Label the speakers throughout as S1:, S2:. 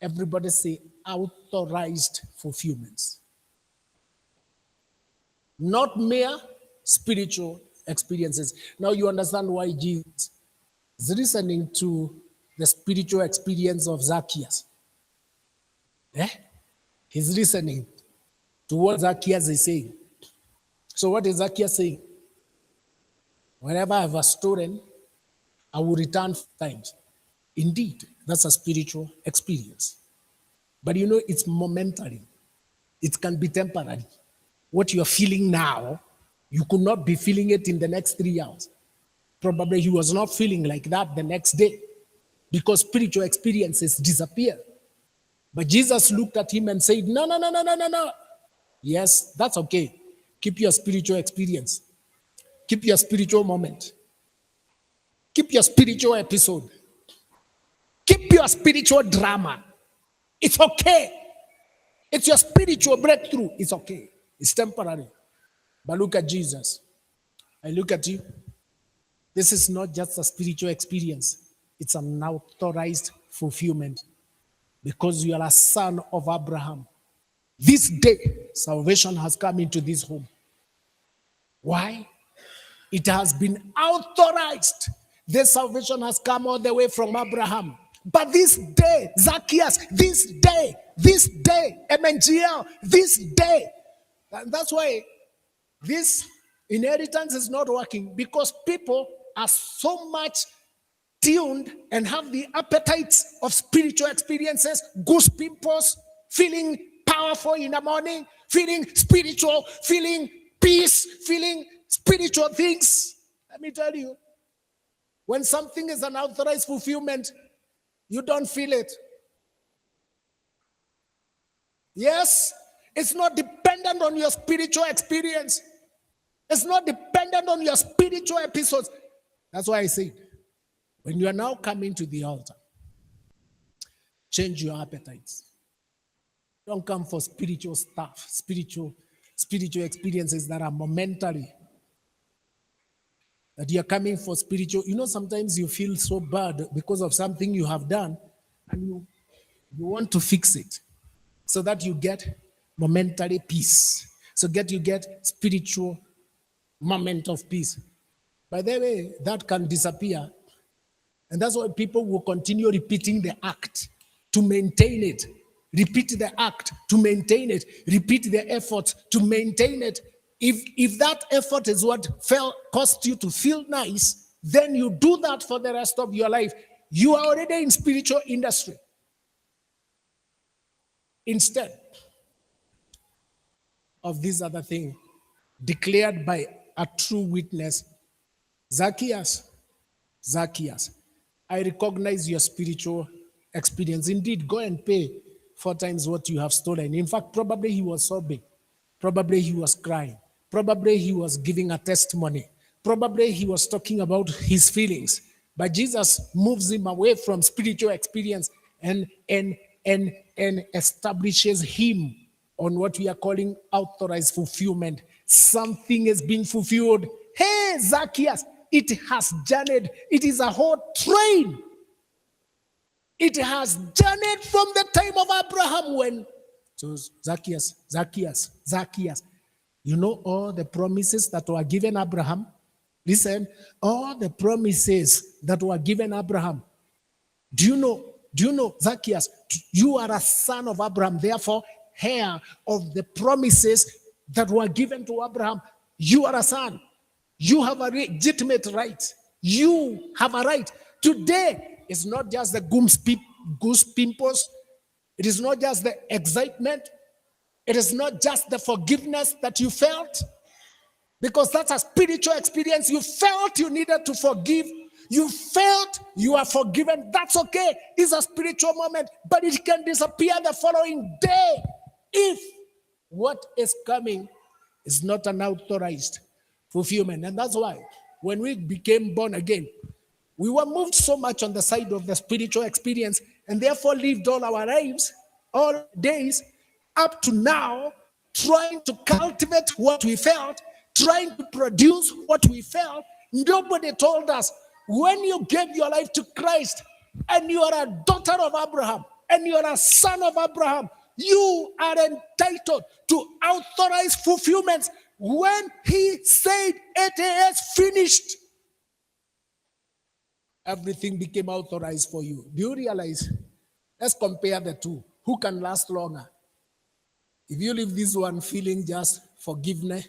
S1: Everybody say authorized fulfillments. Not mere spiritual experiences. Now you understand why Jesus is listening to the spiritual experience of Zacheaus. He's listening to what Zacheaus is saying. So what is Zacheaus saying? Whenever I have stolen, I will return 5 times. Indeed, that's a spiritual experience. But you know, it's momentary. It can be temporary. What you're feeling now, you could not be feeling it in the next 3 hours. Probably he was not feeling like that the next day because spiritual experiences disappear. But Jesus looked at him and said, no. Yes, that's okay. Keep your spiritual experience. Keep your spiritual moment. Keep your spiritual episode. Keep your spiritual drama. It's okay. It's your spiritual breakthrough. It's okay. It's temporary. But look at Jesus. I look at you. This is not just a spiritual experience. It's an authorized fulfillment. Because you are a son of Abraham. This day, salvation has come into this home. Why? It has been authorized. This salvation has come all the way from Abraham. But this day, Zacheaus, this day, MNGL, this day. And that's why this inheritance is not working, because people are so much tuned and have the appetites of spiritual experiences, goose pimples, feeling powerful in the morning, feeling spiritual, feeling peace, feeling spiritual things. Let me tell you, when something is an authorized fulfillment, you don't feel it. Yes, it's not dependent on your spiritual experience. It's not dependent on your spiritual episodes. That's why I say, when you are now coming to the altar, change your appetites. Don't come for spiritual stuff, spiritual experiences that are momentary. That you're coming for spiritual. You know, sometimes you feel so bad because of something you have done, and you want to fix it so that you get momentary peace. So you get spiritual moment of peace. By the way, that can disappear. And that's why people will continue repeating the act to maintain it. Repeat the act to maintain it. Repeat the effort to maintain it. If that effort is what caused you to feel nice, then you do that for the rest of your life. You are already in spiritual industry. Instead of this other thing declared by a true witness, Zacheaus, I recognize your spiritual experience. Indeed, go and pay 4 times what you have stolen. In fact, probably he was sobbing. Probably he was crying. Probably he was giving a testimony. Probably he was talking about his feelings. But Jesus moves him away from spiritual experience and establishes him on what we are calling authorized fulfillment. Something is being fulfilled. Hey, Zacheaus, it has journeyed. It is a whole train. It has journeyed from the time of Abraham when. So Zacheaus. You know all the promises that were given Abraham? Listen, all the promises that were given Abraham. Do you know, Zacheaus, you are a son of Abraham, therefore heir of the promises that were given to Abraham. You are a son. You have a legitimate right. You have a right. Today, it's not just the goose pimples. It is not just the excitement. It is not just the forgiveness that you felt. Because that's a spiritual experience. You felt you needed to forgive. You felt you are forgiven. That's okay. It's a spiritual moment. But it can disappear the following day if what is coming is not an authorized fulfillment. And that's why when we became born again, we were moved so much on the side of the spiritual experience and therefore lived all our lives, all days, up to now, trying to cultivate what we felt, trying to produce what we felt. Nobody told us when you gave your life to Christ and you are a daughter of Abraham, and you are a son of Abraham, you are entitled to authorized fulfillments when he said it is finished. Everything became authorized for you. Do you realize? Let's compare the two. Who can last longer? If you leave this one feeling just forgiven,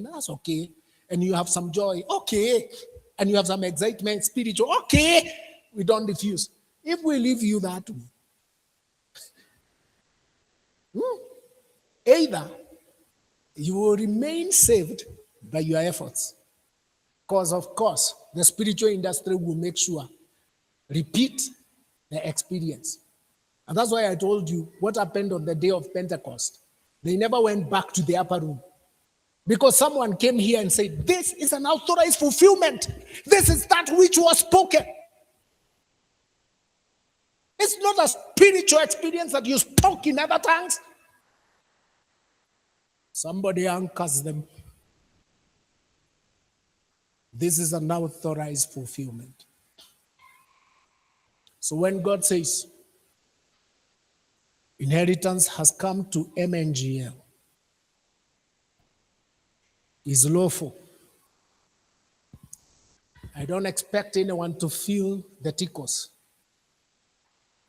S1: that's okay. And you have some joy, okay. And you have some excitement, spiritual, okay. We don't refuse. If we leave you that way, either you will remain saved by your efforts. Because, of course, the spiritual industry will make sure, repeat the experience. And that's why I told you what happened on the day of Pentecost. They never went back to the upper room. Because someone came here and said, this is an authorized fulfillment. This is that which was spoken. It's not a spiritual experience that you spoke in other tongues. Somebody anchors them. This is an authorized fulfillment. So when God says, inheritance has come to MNGL, is lawful, I don't expect anyone to feel the tickles.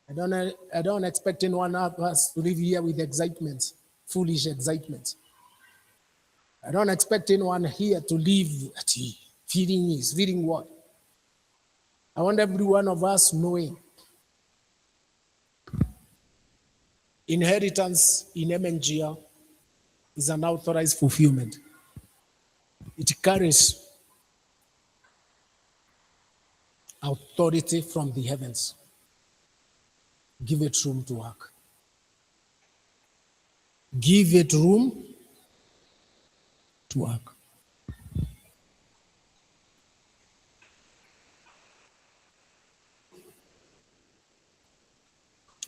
S1: I don't expect anyone of us to live here with excitement, foolish excitement. I don't expect anyone here to live feeling what? I want every one of us knowing inheritance in MNGL is an authorized fulfillment. It carries authority from the heavens. Give it room to work. Give it room to work.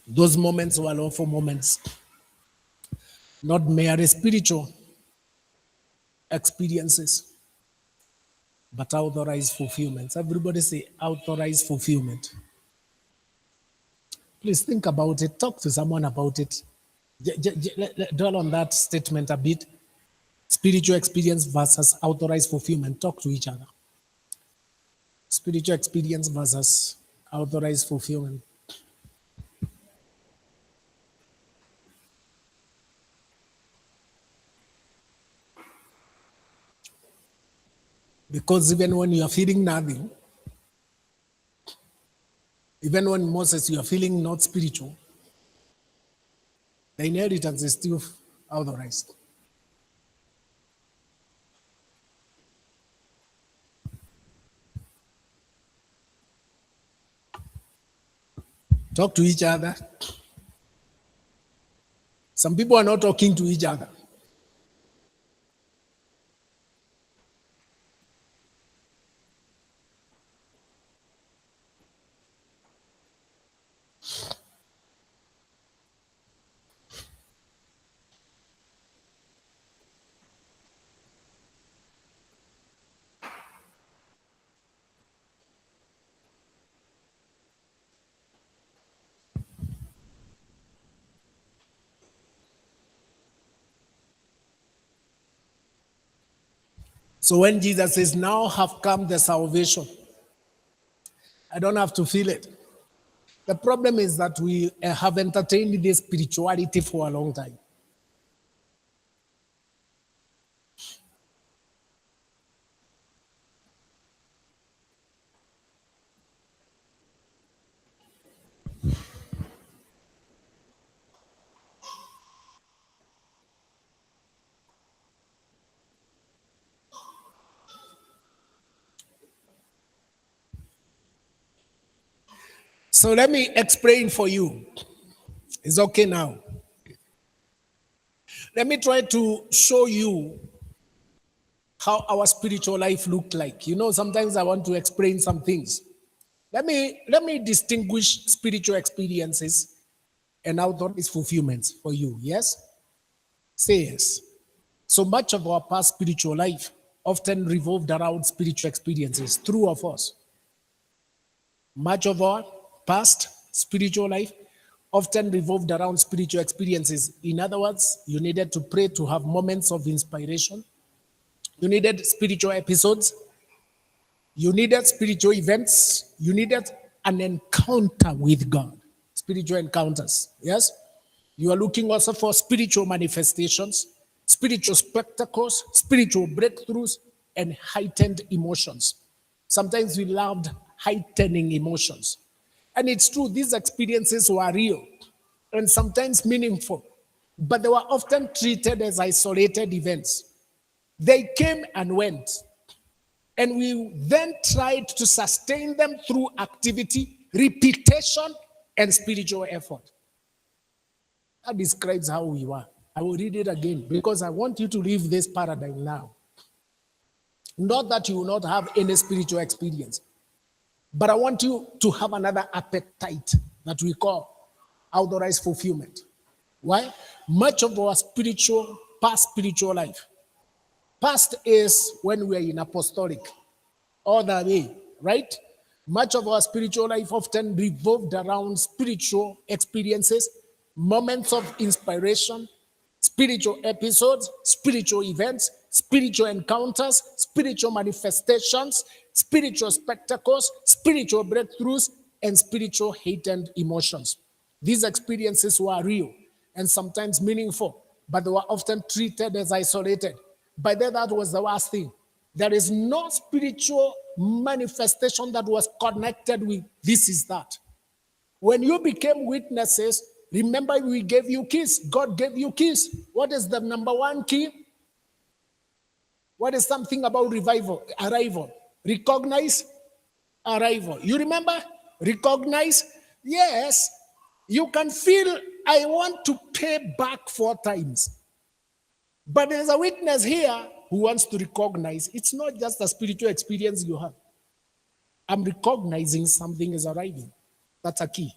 S1: Those moments were lawful moments, not merely spiritual experiences, but authorized fulfillments. Everybody say authorized fulfillment. Please think about it. Talk to someone about it. Dwell on that statement a bit. Spiritual experience versus authorized fulfillment. Talk to each other. Spiritual experience versus authorized fulfillment. Because even when you are feeling nothing, even when Moses, you are feeling not spiritual, the inheritance is still authorized. Talk to each other. Some people are not talking to each other. So when Jesus says, now have come the salvation, I don't have to feel it. The problem is that we have entertained this spirituality for a long time. So let me explain for you. It's okay now. Let me try to show you how our spiritual life looked like. You know, sometimes I want to explain some things. Let me distinguish spiritual experiences and authorized fulfillments for you. Yes? Say yes. So much of our past spiritual life often revolved around spiritual experiences. True or false? Much of our past spiritual life often revolved around spiritual experiences. In other words, you needed to pray to have moments of inspiration. You needed spiritual episodes. You needed spiritual events. You needed an encounter with God. Spiritual encounters. Yes? You are looking also for spiritual manifestations, spiritual spectacles, spiritual breakthroughs, and heightened emotions. Sometimes we loved heightening emotions. And it's true, these experiences were real and sometimes meaningful, but they were often treated as isolated events. They came and went, and we then tried to sustain them through activity, repetition, and spiritual effort. That describes how we were. I will read it again because I want you to leave this paradigm now. Not that you will not have any spiritual experience, but I want you to have another appetite that we call authorized fulfillment. Why? Much of our past spiritual life. Past is when we are in apostolic, all the way, right? Much of our spiritual life often revolved around spiritual experiences, moments of inspiration, spiritual episodes, spiritual events, spiritual encounters, spiritual manifestations, spiritual spectacles, spiritual breakthroughs, and spiritual heightened emotions. These experiences were real and sometimes meaningful, but they were often treated as isolated. By then, that was the worst thing. There is no spiritual manifestation that was connected with this is that. When you became witnesses, remember we gave you keys. God gave you keys. What is the number one key? What is something about revival? Arrival. Recognize arrival. You remember? Recognize? Yes. You can feel, I want to pay back 4 times. But there's a witness here who wants to recognize it's not just a spiritual experience you have. I'm recognizing something is arriving. That's a key.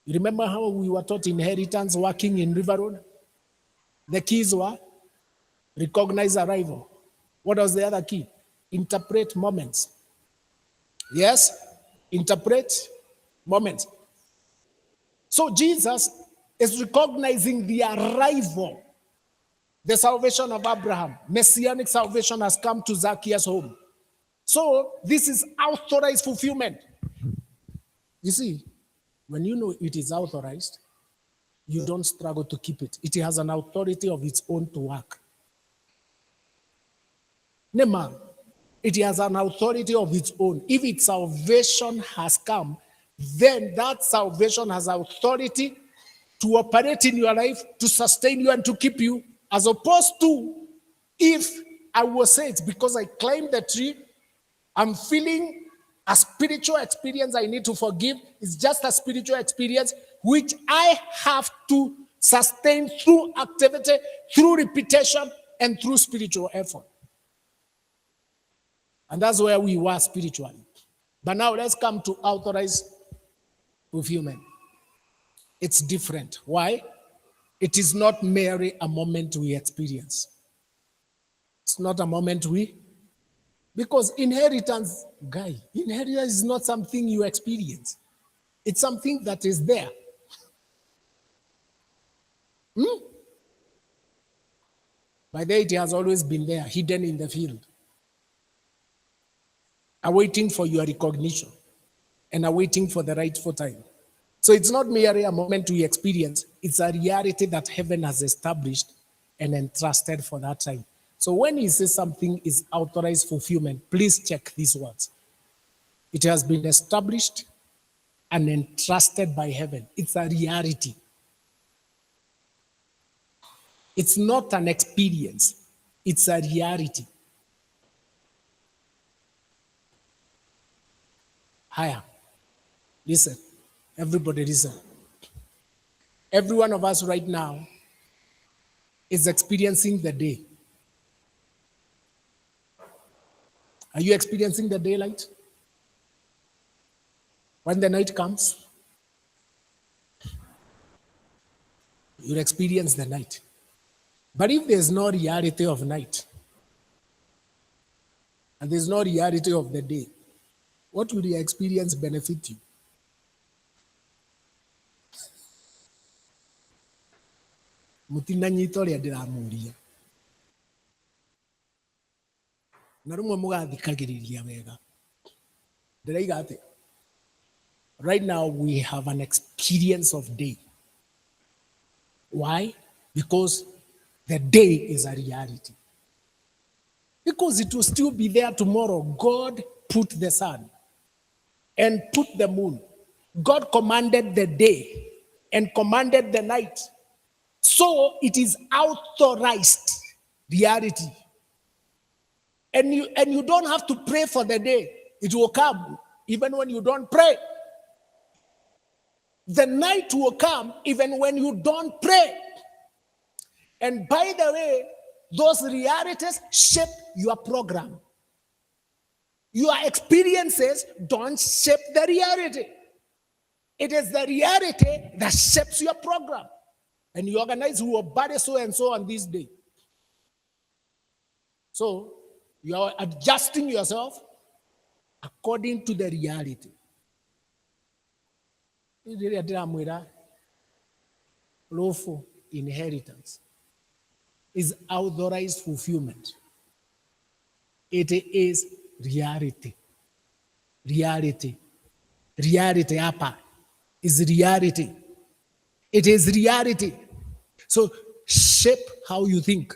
S1: You remember how we were taught inheritance working in River Road? The keys were recognize arrival. What was the other key? Interpret moments. Yes? Interpret moments. So Jesus is recognizing the arrival. The salvation of Abraham, messianic salvation has come to Zacheaus' home. So this is authorized fulfillment. You see, when you know it is authorized, you don't struggle to keep it. It has an authority of its own to work. Nema, it has an authority of its own. If its salvation has come, then that salvation has authority to operate in your life, to sustain you and to keep you, as opposed to if I will say it's because I climbed the tree, I'm feeling a spiritual experience I need to forgive. It's just a spiritual experience which I have to sustain through activity, through repetition, and through spiritual effort. And that's where we were spiritually. But now let's come to authorized fulfillment. It's different. Why? It is not merely a moment we experience. It's not a moment because inheritance is not something you experience. It's something that is there. By then, it has always been there, hidden in the field, awaiting for your recognition and awaiting for the rightful time. So it's not merely a moment we experience, it's a reality that heaven has established and entrusted for that time. So when he says something is authorized fulfillment, please check these words. It has been established and entrusted by heaven. It's a reality. It's not an experience. It's a reality. Higher. Listen. Everybody listen. Every one of us right now is experiencing the day. Are you experiencing the daylight? When the night comes, you'll experience the night. But if there's no reality of night, and there's no reality of the day, what will your experience benefit you? mutinanyita uria ndiramuria na rumwe mugathikagiriria wega ndiraiga ati right now we have an experience of day. Why? Because the day is a reality. Because it will still be there tomorrow. God put the sun and put the moon. God commanded the day and commanded the night. So it is authorized reality. And you don't have to pray for the day. It will come even when you don't pray. The night will come even when you don't pray. And by the way, those realities shape your program. Your experiences don't shape the reality. It is the reality that shapes your program. And you organize who will body so and so on this day. So you are adjusting yourself according to the reality. Lawful inheritance is authorized fulfillment. It is reality. Reality. Reality apa is reality. It is reality. So shape how you think.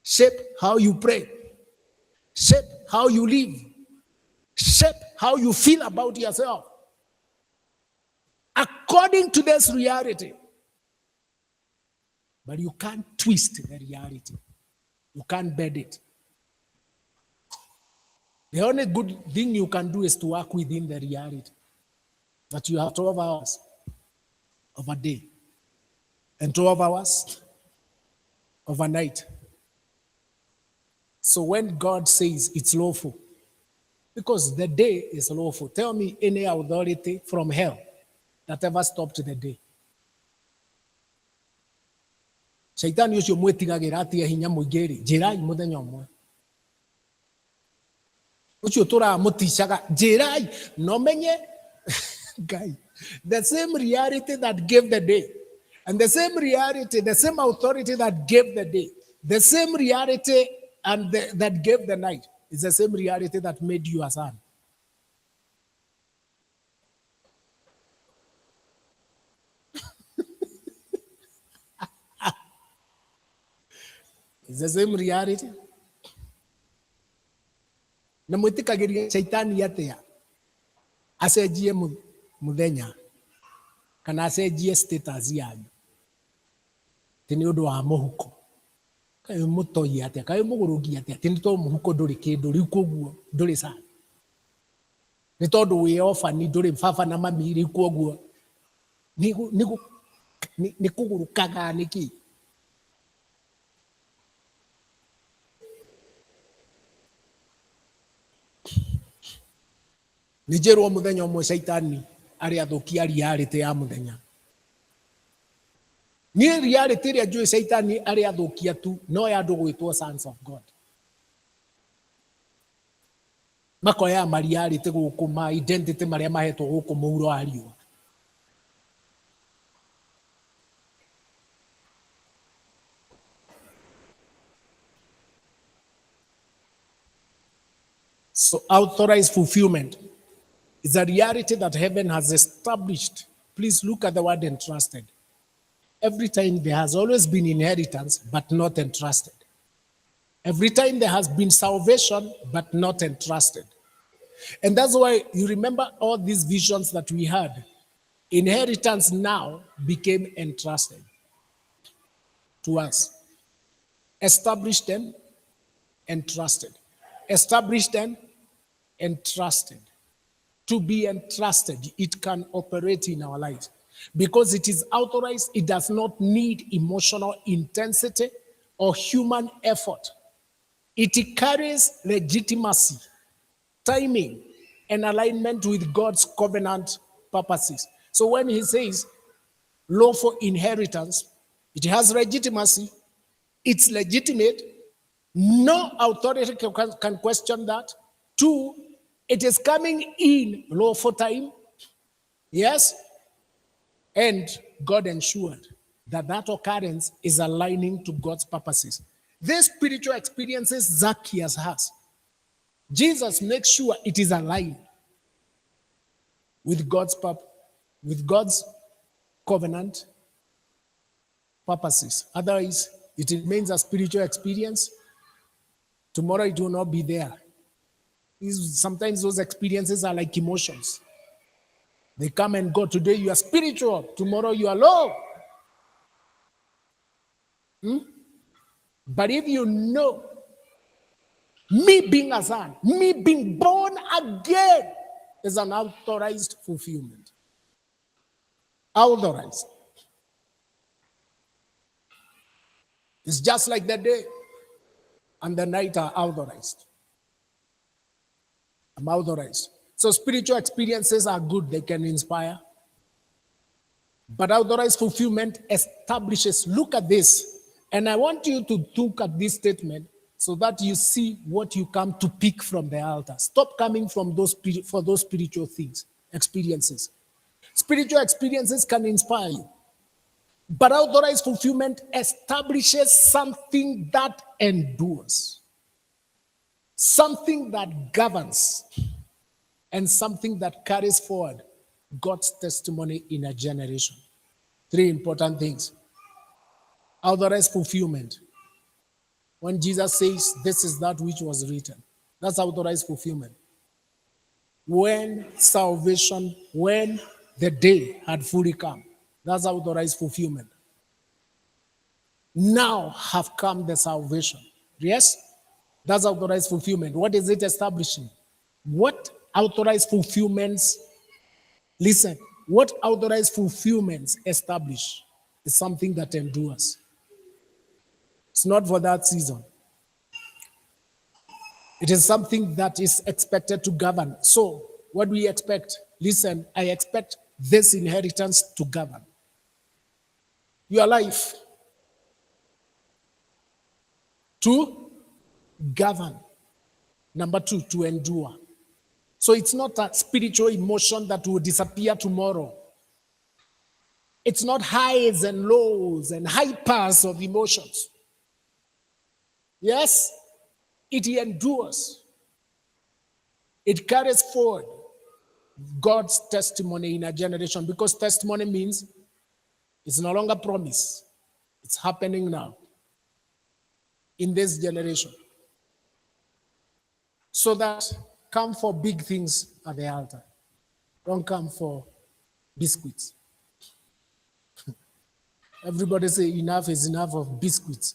S1: Shape how you pray. Shape how you live. Shape how you feel about yourself. According to this reality. But you can't twist the reality. You can't bend it. The only good thing you can do is to work within the reality. That you have 12 hours of a day and 12 hours of a night. So when God says it's lawful, because the day is lawful, tell me any authority from hell that ever stopped the day. Shaitani ucio mwetigagira atia hinya muingiri jirai muthenya umwe ucio turamutishaga jirai no menye guy the same reality that gave the day and the same reality, the same authority that gave the day, the same reality and that gave the night is the same reality that made you a son. It's the same reality. Na mwitikagiria shaitani atia acenjie muthenya kana acenjie status yanyu tini undu wa muhuko kai mutoi atia kai mugurugi atia tini to muhuko nduri kindu riu koguo nduri sana ni tondu wi ofa ni nduri baba na mami riu koguo ni kugurukaga niki nijerwo muthenya umwe shaitani ari athukia reality ya muthenya ni reality ria njui shaitani ari athukia tu no ya andu gwitwo sons of God makoya ma reality guku ma identity maria mahetwo guku muuro wa riua so authorized fulfillment is a reality that heaven has established. Please look at the word entrusted. Every time there has always been inheritance, but not entrusted. Every time there has been salvation, but not entrusted. And that's why you remember all these visions that we had. Inheritance now became entrusted to us. Established and entrusted. Established and entrusted. To be entrusted, it can operate in our lives. Because it is authorized, it does not need emotional intensity or human effort. It carries legitimacy, timing, and alignment with God's covenant purposes. So when he says lawful inheritance, it has legitimacy, it's legitimate, no authority can question that. Two, it is coming in lawful time. Yes. And God ensured that occurrence is aligning to God's purposes. These spiritual experiences Zacheaus has, Jesus makes sure it is aligned with God's covenant purposes. Otherwise, it remains a spiritual experience. Tomorrow it will not be there. Sometimes those experiences are like emotions. They come and go. Today you are spiritual. Tomorrow you are low. But if you know, me being a son, me being born again is an authorized fulfillment. Authorized. It's just like the day and the night are authorized. I'm authorized. So spiritual experiences are good. They can inspire. But authorized fulfillment establishes. Look at this. And I want you to look at this statement so that you see what you come to pick from the altar. Stop coming from those spiritual things, experiences. Spiritual experiences can inspire you. But authorized fulfillment establishes something that endures, something that governs, and something that carries forward God's testimony in a generation. Three important things. Authorized fulfillment. When Jesus says, this is that which was written, that's authorized fulfillment. When salvation, when the day had fully come, that's authorized fulfillment. Now have come the salvation. Yes? That's authorized fulfillment. What is it establishing? What authorized fulfillments, listen, what authorized fulfillments establish is something that endures. It's not for that season. It is something that is expected to govern. So, what do we expect? Listen, I expect this inheritance to govern your life. To govern. Number two, to endure. So it's not a spiritual emotion that will disappear tomorrow. It's not highs and lows and hypers of emotions. Yes, it endures. It carries forward God's testimony in a generation, because testimony means it's no longer promise. It's happening now in this generation. So that come for big things at the altar. Don't come for biscuits. Everybody say enough is enough of biscuits.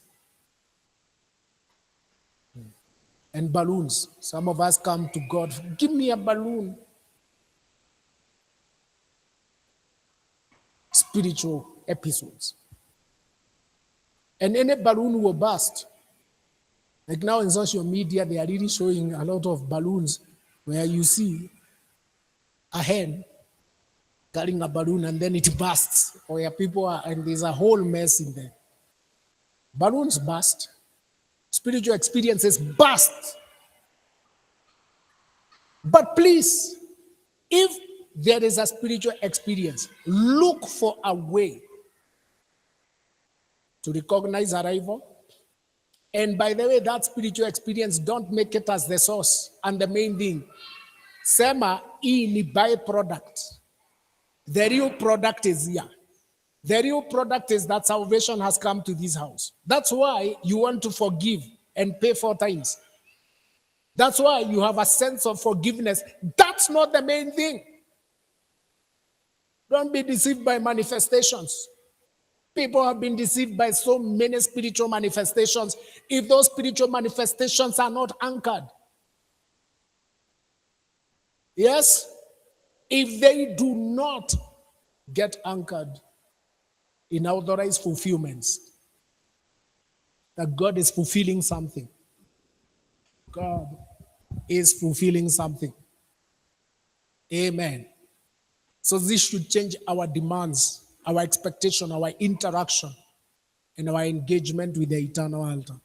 S1: And balloons. Some of us come to God, give me a balloon. Spiritual episodes. And any balloon will burst. Like now in social media, they are really showing a lot of balloons where you see a hen carrying a balloon and then it bursts, or where people are, and there's a whole mess in there. Balloons burst. Spiritual experiences burst. But please, if there is a spiritual experience, look for a way to recognize arrival. And by the way, that spiritual experience, don't make it as the source and the main thing. Sema, ni byproduct. The real product is here. The real product is that salvation has come to this house. That's why you want to forgive and pay 4 times. That's why you have a sense of forgiveness. That's not the main thing. Don't be deceived by manifestations. People have been deceived by so many spiritual manifestations. If those spiritual manifestations are not anchored, yes, if they do not get anchored in authorized fulfillments, that God is fulfilling something. God is fulfilling something. Amen. So this should change our demands, our expectation, our interaction, and our engagement with the eternal altar.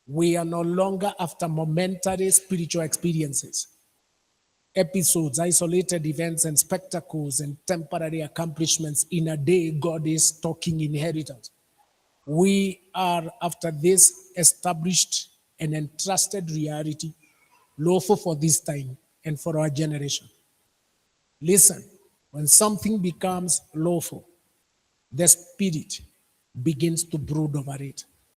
S1: We are no longer after momentary spiritual experiences. episodes, isolated events, and spectacles and temporary accomplishments in a day. God is talking inheritance. We are, after this, established and entrusted reality, lawful for this time and for our generation. Listen, when something becomes lawful, the Spirit begins to brood over it.